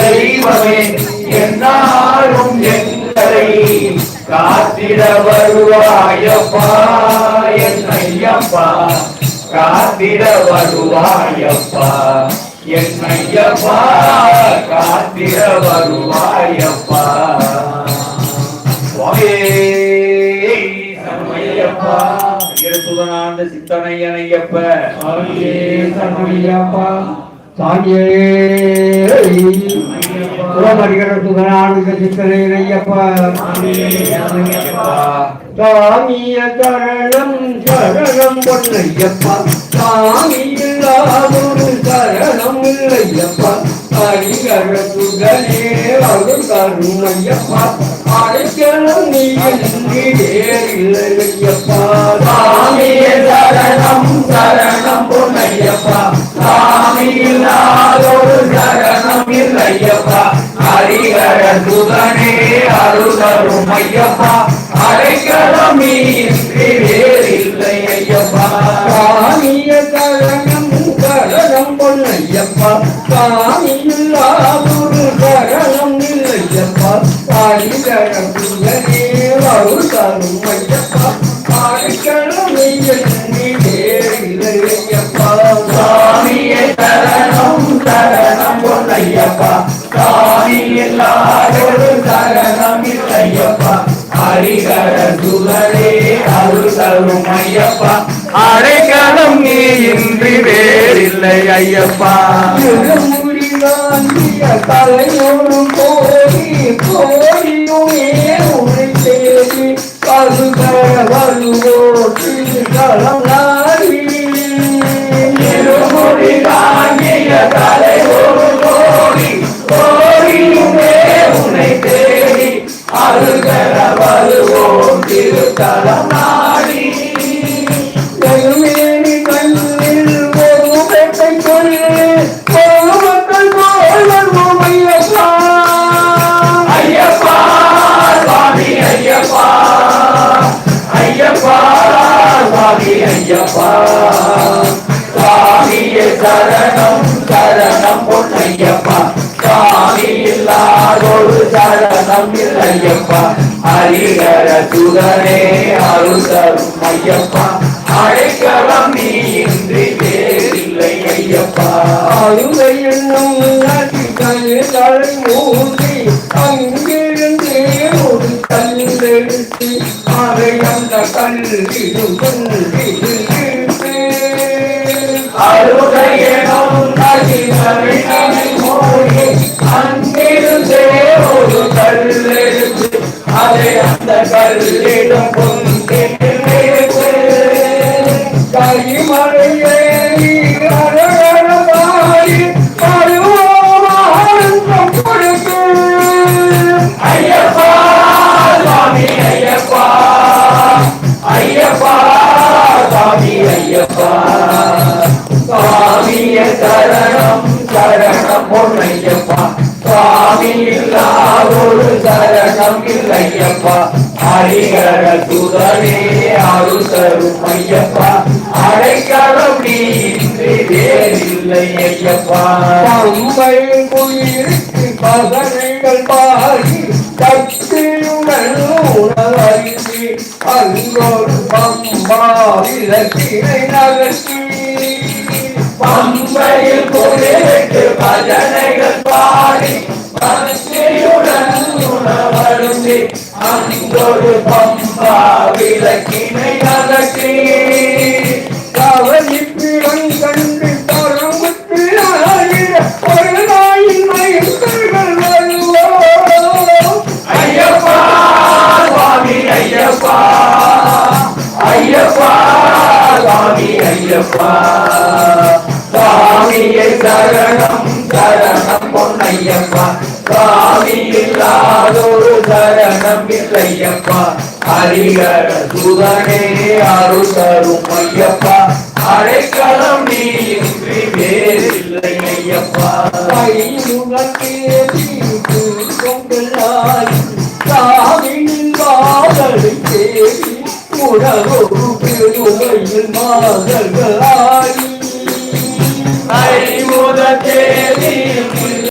தெய்வமே என்னாலும் எங்களை காத்திட வருவாயப்பா என் ஐயப்பா காத்திட வருவாயப்பா என் ஐயப்பா காத்திட வருவாயப்பா சண்மையப்பா சுதனாந்த சித்தனையனையப்ப சண்மையப்பா சாமியே உலகறிகிற சுதனாந்த சித்தனையனையப்பா சாமிய சரணம் சரணம் பொன்னையப்பா சாமியில்லாதொரு சரணம் இல்லையப்பா ஹரிகர சுதனே அருள் கருணையப்பா அழைக்கணும் நீ இல்லையப்பா சாமிய சரணம் சரணம் பொன்னையப்பா சாமியில்லாதொரு சரணம் இல்லையப்பா ஹரிகர சுதனே அருள் கருணையப்பா அழைக்கணும் நீ இல்லை ஐயப்பா சாமிய சரணம் சரணம் பொன்னையப்பா சாமியில்லாதொரு சரணம் இல்லையப்பா ஹரிகர சுதனே அருள் கருணையப்பா அழைக்கணும் நீ இல்லையப்பா சாமியே சரணம் சரணம் பொன்னையப்பா சாமியில்லாதொரு சரணம் இல்லையப்பா ஹரிகர சுதனே அருள் தரும் ஐயப்பா அடைக்கலம் நீ இன்றி வேறில்லை ஐயப்பா தலையோடும் கோரி கோரியுமே உரை தேடி பருகர வருவோட்டு களம் நாடி இருமுடி தாங்கிய தலையோடும் கோரி கோரியுமே உன்னை தேடி அருகர வருவோம் திருத்தலம் நாடி எழுமேனி கண்ணில் ஒரு பெட்டை சொல்லி ஒரு மக்கள் போல் வருவோம் ஐயப்பா ஐயப்பா சுவாமி ஐயப்பா ஐயப்பா சுவாமி ஐயப்பா சுவாமியே சரணம் சரணம் பொன்னையப்பா சாமி இல்லாதொரு சரணம் இல்லையப்பா ஹரிகர சுதனே அருள் தரும் ஐயப்பா அழைக்கலம் நீ இன்றி வேறில்லை ஐயப்பா அருமை என்னும் தலை மூடி அங்கிருந்தே ஒரு கல்லெடுத்து அதை அந்த கல்லிடும் அருகையனும் மூடி அங்கிருந்தே ஒரு கல்லெடுத்து அதை அந்த கல்லிடும் கைமலையே அழகமாடி பருவமானந்தம் கொடுத்து ஐயப்பா சுவாமி ஐயப்பா ஐயப்பா சுவாமி ஐயப்பா சுவாமிய சரணம் சரணம் பொன்னையப்பா சுவாமி இல்லாதொரு சரணம் இல்லையப்பா ஹரிகர சுதனே அருள் தரும் ஐயப்பா அடைக்கலம் நீ இன்றி வேறில்லை ஐயப்பா பம்பை குயிருக்கு பதனைகள் பாடி கத்தியுடன் உணவருந்தி அங்கோடு பம்பா விளக்கினை நகர்த்தி பம்பையில் குளிருக்கு பஜனைகள் பாடி பக்தியுடன் உணவருந்தி அங்கொரு பம்பா விளக்கினை அகற்றி கவனிப்பிடம் கண்டு தரமுத்து ஒரு நாயின் மயக்கர்கள் வருவோம் ஐயப்பா சுவாமி ஐயப்பா ஐயப்பா சுவாமி ஐயப்பா சுவாமியை சரணம் சரணம் பொன்னையப்பா சுவாமி இல்லாதொரு சரணம் இல்லையப்பா ஹரிகர சுதனே அருள் தரும் ஐயப்பா அடைக்கலம் நீ இன்றி வேறில்லை ஐயப்பா சாமியின் காதலை தேடி உலகொரு பெருமையில் மாதர்களாய் அறிமுத தேதி